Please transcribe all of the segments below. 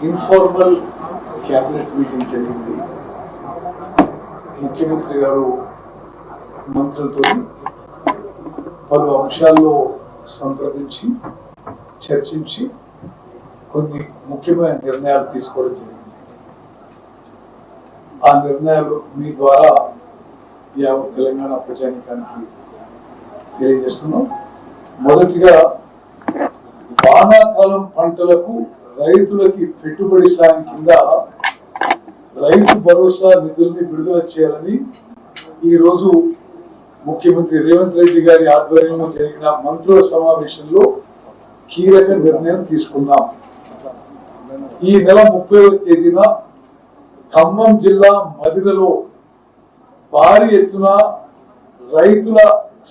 Informal cabinet meeting జరిగింది. ముఖ్యమంత్రి గారు మంత్రులతో పలు అంశాల్లో సంప్రదించి చర్చించి కొన్ని ముఖ్యమైన నిర్ణయాలు తీసుకోవడం జరిగింది. ఆ నిర్ణయాలు మీ ద్వారా యావత్ తెలంగాణ ప్రజానికానికి తెలియజేస్తున్నాం. మొదటిగా వానాకాలం పంటలకు రైతులకి పెట్టుబడి సాయం కింద రైతు భరోసా నిధుల్ని విడుదల చేయాలని ఈ రోజు ముఖ్యమంత్రి రేవంత్ రెడ్డి గారి ఆధ్వర్యంలో జరిగిన మంత్రుల సమావేశంలో కీలక నిర్ణయం తీసుకున్నాం. ఈ నెల 30వ తేదీన ఖమ్మం జిల్లా మదిరలో భారీ ఎత్తున రైతుల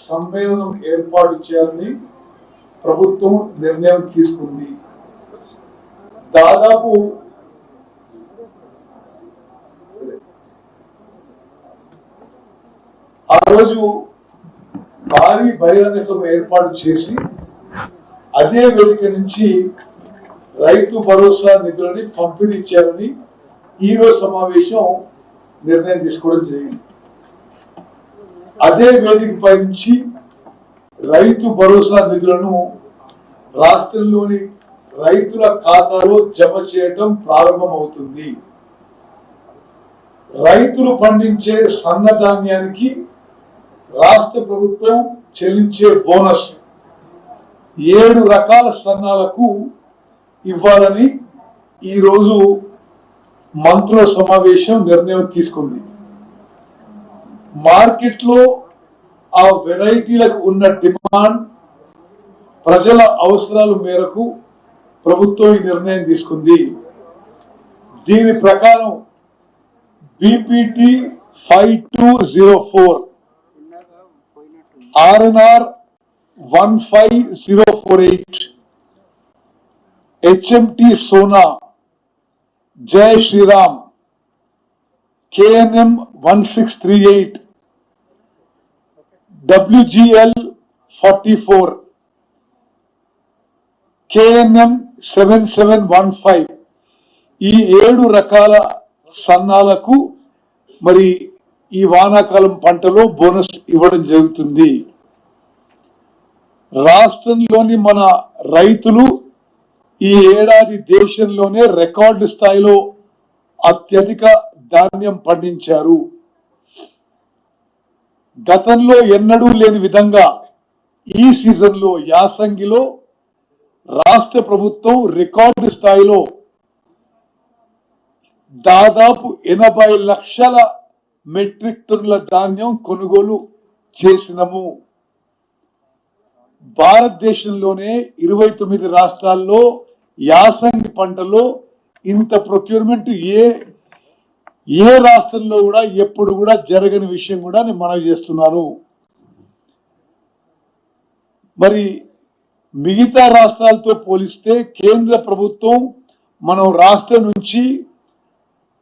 సమ్మేళనం ఏర్పాటు చేయాలని ప్రభుత్వం నిర్ణయం తీసుకుంది. దాదాపు ఆ రోజు భారీ బహిరంగ సభ ఏర్పాటు చేసి అదే వేదిక నుంచి రైతు భరోసా నిధులని పంపిణీ చేయాలని ఈ రోజు సమావేశం నిర్ణయం తీసుకోవడం జరిగింది. అదే వేదికపై నుంచి రైతు భరోసా నిధులను రాష్ట్రంలోని రైతుల ఖాతాలో జమ చేయడం ప్రారంభమవుతుంది. రైతులు పండించే సన్నధాన్యానికి రాష్ట్ర ప్రభుత్వం చెల్లించే బోనస్ 7 రకాల సన్నాలకు ఇవ్వాలని ఈరోజు మంత్రుల సమావేశం నిర్ణయం తీసుకుంది. మార్కెట్లో ఆ వెరైటీలకు ఉన్న డిమాండ్, ప్రజల అవసరాల మేరకు ప్రభుత్వం ఈ నిర్ణయం తీసుకుంది. దీని ప్రకారం BPT 5204, RNR 15048, HMT Sona, Jai Shriram, KNM 1638, WGL 44, KNM 7715 ఈ 7 రకాల సన్నాలకు మరి ఈ వానాకాలం పంటలో బోనస్ ఇవ్వడం జరుగుతుంది. రాష్ట్రంలోని మన రైతులు ఈ ఏడాది దేశంలోనే రికార్డు స్థాయిలో అత్యధిక ధాన్యం పండించారు. గతంలో ఎన్నడూ లేని విధంగా ఈ సీజన్లో యాసంగిలో రాష్ట్ర ప్రభుత్వం రికార్డు స్థాయిలో దాదాపు 80 లక్షల మెట్రిక్ టన్నుల ధాన్యం కొనుగోలు చేసినము. భారతదేశంలోనే 29 రాష్ట్రాల్లో యాసంగి పంటలో ఇంత ప్రొక్యూర్మెంట్ ఏ రాష్ట్రంలో కూడా ఎప్పుడు కూడా జరగని విషయం కూడా నేను మనవి చేస్తున్నాను. మరి మిగతా రాష్ట్రాలతో పోలిస్తే కేంద్ర ప్రభుత్వం మనం రాష్ట్రం నుంచి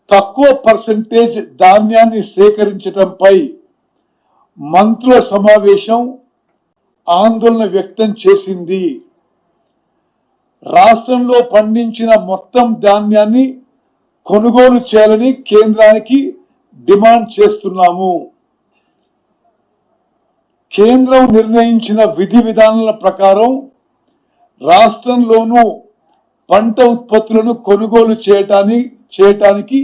తక్కువ పర్సెంటేజ్ ధాన్యాన్ని సేకరించడంపై మంత్రుల సమావేశం ఆందోళన వ్యక్తం చేసింది. రాష్ట్రంలో పండించిన మొత్తం ధాన్యాన్ని కొనుగోలు చేయాలని కేంద్రానికి డిమాండ్ చేస్తున్నాము. కేంద్రం నిర్ణయించిన విధి విధానాల ప్రకారం రాష్ట్రంలోనూ పంట ఉత్పత్తులను కొనుగోలు చేయటానికి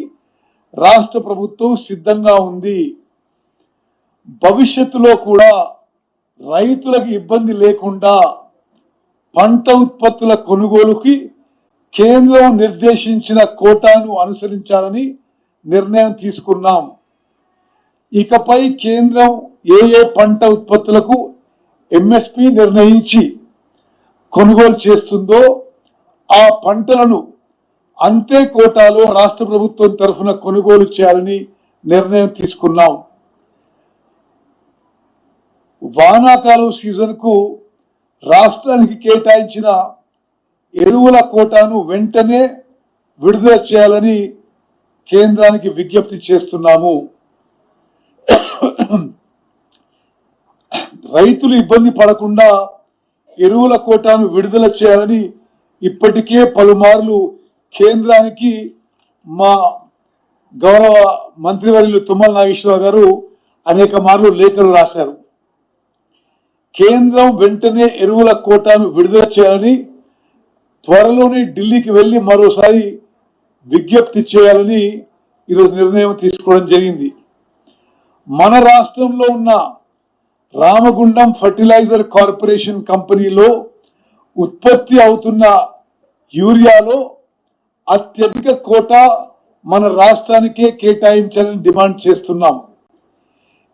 రాష్ట్ర ప్రభుత్వం సిద్ధంగా ఉంది. భవిష్యత్తులో కూడా రైతులకు ఇబ్బంది లేకుండా పంట ఉత్పత్తుల కొనుగోలుకి కేంద్రం నిర్దేశించిన కోటాను అనుసరించాలని నిర్ణయం తీసుకున్నాం. ఇకపై కేంద్రం ఏ పంట ఉత్పత్తులకు ఎంఎస్పి నిర్ణయించి కొనుగోలు చేస్తుందో ఆ పంటలను అంతే కోటాలో రాష్ట్ర ప్రభుత్వం తరఫున కొనుగోలు చేయాలని నిర్ణయం తీసుకున్నాం. వానాకాలం సీజన్ కు రాష్ట్రానికి కేటాయించిన ఎరువుల కోటాను వెంటనే విడుదల చేయాలని కేంద్రానికి విజ్ఞప్తి చేస్తున్నాము. రైతులు ఇబ్బంది పడకుండా ఎరువుల కోటాను విడుదల చేయాలని ఇప్పటికే పలుమార్లు కేంద్రానికి మా గౌరవ మంత్రివర్యులు తుమ్మల నాగేశ్వరరావు గారు అనేక మార్లు లేఖలు రాశారు. కేంద్రం వెంటనే ఎరువుల కోటాను విడుదల చేయాలని, త్వరలోనే ఢిల్లీకి వెళ్లి మరోసారి విజ్ఞప్తి చేయాలని ఈరోజు నిర్ణయం తీసుకోవడం జరిగింది. మన రాష్ట్రంలో ఉన్న రామగుండం ఫర్టిలైజర్ కార్పొరేషన్ కంపెనీలో ఉత్పత్తి అవుతున్న యూరియాలో అత్యధిక కోటా మన రాష్ట్రానికే కేటాయించాలని డిమాండ్ చేస్తున్నాం.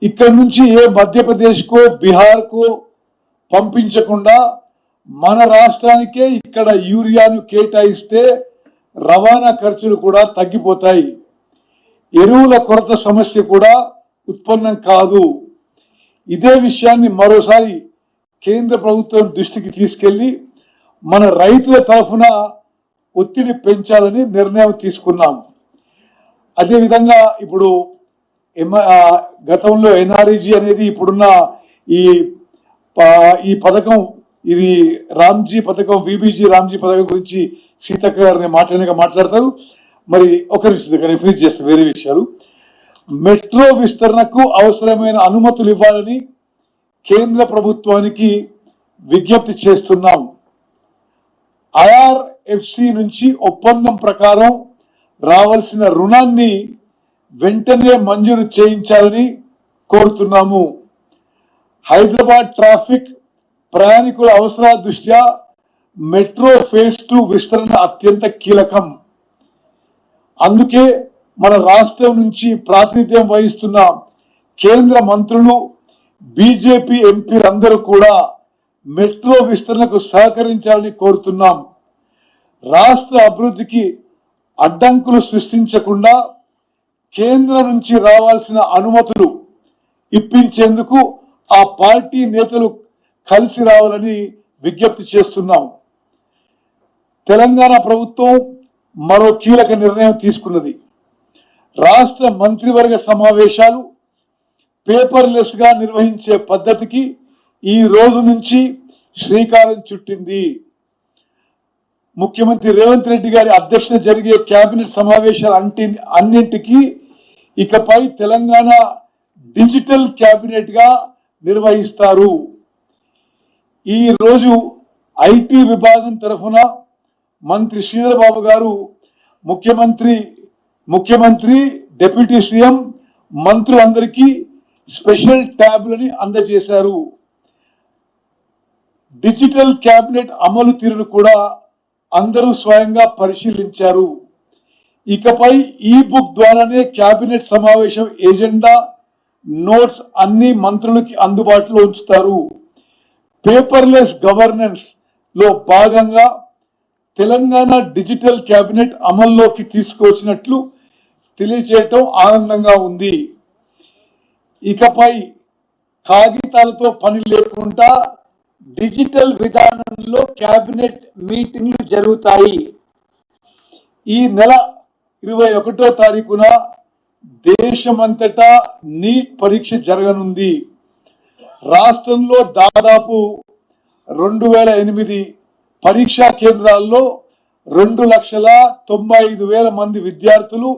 ఇక్కడ నుంచి ఏ మధ్యప్రదేశ్కో బీహార్కో పంపించకుండా మన రాష్ట్రానికే ఇక్కడ యూరియాను కేటాయిస్తే రవాణా ఖర్చులు కూడా తగ్గిపోతాయి. ఎరువుల కొరత సమస్య కూడా ఉత్పన్నం కాదు. ఇదే విషయాన్ని మరోసారి కేంద్ర ప్రభుత్వం దృష్టికి తీసుకెళ్లి మన రైతుల తరఫున ఒత్తిడి పెంచాలని నిర్ణయం తీసుకున్నాం. అదేవిధంగా ఇప్పుడు గతంలో ఎన్ఆర్ఈజీ అనేది ఇప్పుడున్న ఈ పథకం, ఇది రామ్జీ పథకం, విబిజీ రామ్జీ పథకం గురించి సీతక్క గారిని మాట్లాడతారు. మరి ఒక విషయం రిఫ్యూజ్ చేస్తే వేరే విషయాలు. మెట్రో విస్తరణకు అవసరమైన అనుమతులు ఇవ్వాలని కేంద్ర ప్రభుత్వానికి విజ్ఞప్తి చేస్తున్నాం. ఐఆర్ఎఫ్సి నుంచి ఒప్పందం ప్రకారం రావాల్సిన రుణాన్ని వెంటనే మంజూరు చేయించాలని కోరుతున్నాము. హైదరాబాద్ ట్రాఫిక్ ప్రయాణికుల అవసరాల దృష్ట్యా మెట్రో ఫేజ్ 2 విస్తరణ అత్యంత కీలకం. అందుకే మన రాష్ట్రం నుంచి ప్రాతినిధ్యం వహిస్తున్న కేంద్ర మంత్రులు, బీజేపీ ఎంపీలందరూ కూడా మెట్రో విస్తరణకు సహకరించాలని కోరుతున్నాం. రాష్ట్ర అభివృద్ధికి అడ్డంకులు సృష్టించకుండా కేంద్రం నుంచి రావాల్సిన అనుమతులు ఇప్పించేందుకు ఆ పార్టీ నేతలు కలిసి రావాలని విజ్ఞప్తి చేస్తున్నాం. తెలంగాణ ప్రభుత్వం మరో కీలక నిర్ణయం తీసుకున్నది. రాష్ట్ర మంత్రివర్గ సమావేశాలు పేపర్లెస్ గా నిర్వహించే పద్ధతికి ఈ రోజు నుంచి శ్రీకారం చుట్టింది. ముఖ్యమంత్రి రేవంత్ రెడ్డి గారి అధ్యక్షత జరిగే కేబినెట్ సమావేశాలు అన్నింటికీ ఇకపై తెలంగాణ డిజిటల్ కేబినెట్ గా నిర్వహిస్తారు. ఈ రోజు ఐటీ విభాగం తరఫున మంత్రి శ్రీధర్ బాబు గారు ముఖ్యమంత్రి డిప్యూటీ సీఎం మంత్రులందరికీ స్పెషల్ ట్యాబ్లని అందజేశారు. డిజిటల్ కేబినెట్ అమలు తీరును కూడా అందరూ స్వయంగా పరిశీలించారు. ఇకపై ఈ బుక్ ద్వారానే కేబినెట్ సమావేశం ఎజెండా, నోట్స్ అన్ని మంత్రులకి అందుబాటులో ఉంచుతారు. పేపర్లెస్ గవర్నెన్స్ లో భాగంగా తెలంగాణ డిజిటల్ కేబినెట్ అమల్లోకి తీసుకొచ్చినట్లు తెలియజేయటం ఆనందంగా ఉంది. ఇకపై కాగితాలతో పని లేకుండా డిజిటల్ విధానంలో కేబినెట్ మీటింగ్లు జరుగుతాయి. ఈ నెల 21వ తారీఖున దేశమంతటా నీట్ పరీక్ష జరగనుంది. రాష్ట్రంలో దాదాపు 2008 పరీక్షా కేంద్రాల్లో 2,95,000 మంది విద్యార్థులు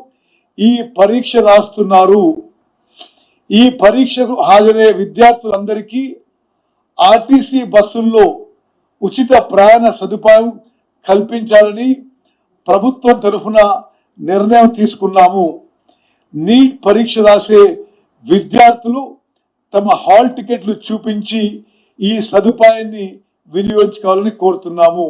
ఈ పరీక్ష రాస్తున్నారు. ఈ పరీక్షకు హాజరయ్యే విద్యార్థులందరికీ ఆర్టీసీ బస్సుల్లో ఉచిత ప్రయాణ సదుపాయం కల్పించాలని ప్రభుత్వం తరఫున నిర్ణయం తీసుకున్నాము. నీట్ పరీక్ష రాసే విద్యార్థులు తమ హాల్ టికెట్లు చూపించి ఈ సదుపాయాన్ని వినియోగించుకోవాలని కోరుతున్నాము.